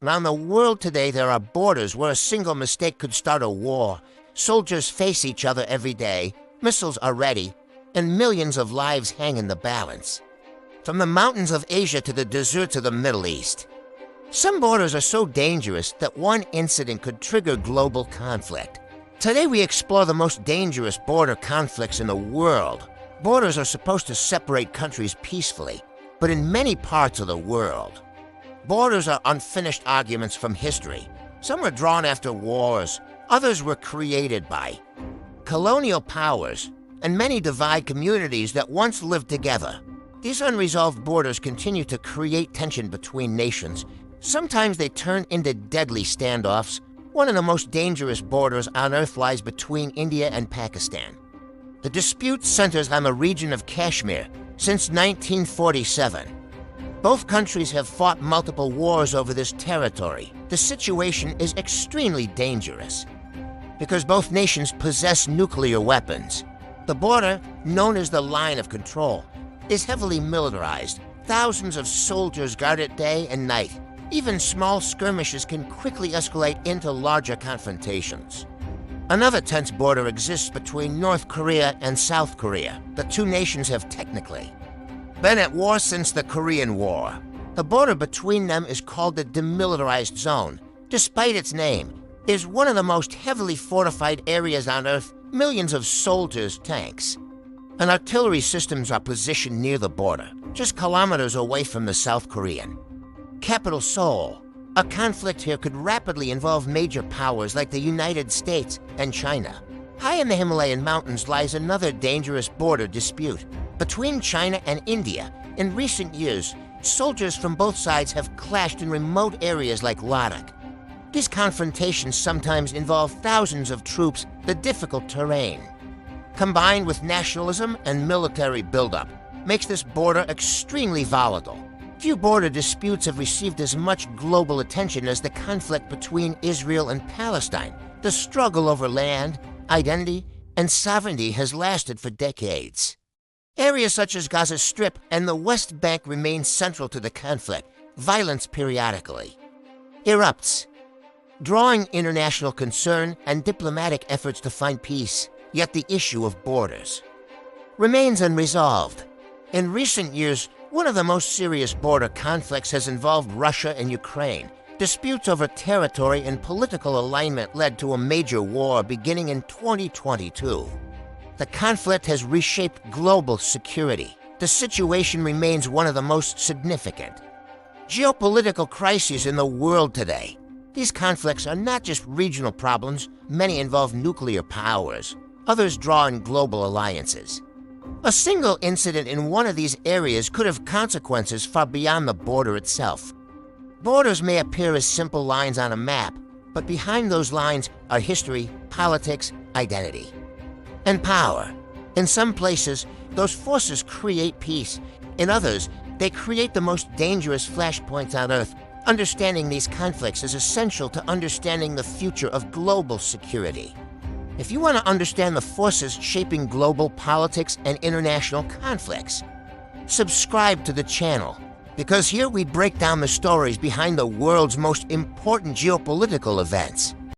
Around the world today, there are borders where a single mistake could start a war. Soldiers face each other every day, missiles are ready, and millions of lives hang in the balance. From the mountains of Asia to the deserts of the Middle East. Some borders are so dangerous that one incident could trigger global conflict. Today we explore the most dangerous border conflicts in the world. Borders are supposed to separate countries peacefully, but in many parts of the world, borders are unfinished arguments from history. Some were drawn after wars, others were created by colonial powers, and many divide communities that once lived together. These unresolved borders continue to create tension between nations. Sometimes they turn into deadly standoffs. One of the most dangerous borders on Earth lies between India and Pakistan. The dispute centers on the region of Kashmir since 1947. Both countries have fought multiple wars over this territory. The situation is extremely dangerous because both nations possess nuclear weapons. The border, known as the Line of Control, is heavily militarized. Thousands of soldiers guard it day and night. Even small skirmishes can quickly escalate into larger confrontations. Another tense border exists between North Korea and South Korea. The two nations have technically been at war since the Korean War. The border between them is called the Demilitarized Zone. Despite its name, it is one of the most heavily fortified areas on Earth. Millions of soldiers, tanks, and artillery systems are positioned near the border, just kilometers away from the South Korean capital Seoul. A conflict here could rapidly involve major powers like the United States and China. High in the Himalayan mountains lies another dangerous border dispute between China and India. In recent years, soldiers from both sides have clashed in remote areas like Ladakh. These confrontations sometimes involve thousands of troops, the difficult terrain, combined with nationalism and military buildup, makes this border extremely volatile. Few border disputes have received as much global attention as the conflict between Israel and Palestine. The struggle over land, identity, and sovereignty has lasted for decades. Areas such as Gaza Strip and the West Bank remain central to the conflict. Violence periodically erupts, drawing international concern and diplomatic efforts to find peace. Yet the issue of borders remains unresolved. In recent years, one of the most serious border conflicts has involved Russia and Ukraine. Disputes over territory and political alignment led to a major war beginning in 2022. The conflict has reshaped global security. The situation remains one of the most significant geopolitical crises in the world today. These conflicts are not just regional problems. Many involve nuclear powers. Others draw in global alliances. A single incident in one of these areas could have consequences far beyond the border itself. Borders may appear as simple lines on a map, but behind those lines are history, politics, identity, and power. In some places, those forces create peace. In others, they create the most dangerous flashpoints on Earth. Understanding these conflicts is essential to understanding the future of global security. If you want to understand the forces shaping global politics and international conflicts, subscribe to the channel, because here we break down the stories behind the world's most important geopolitical events.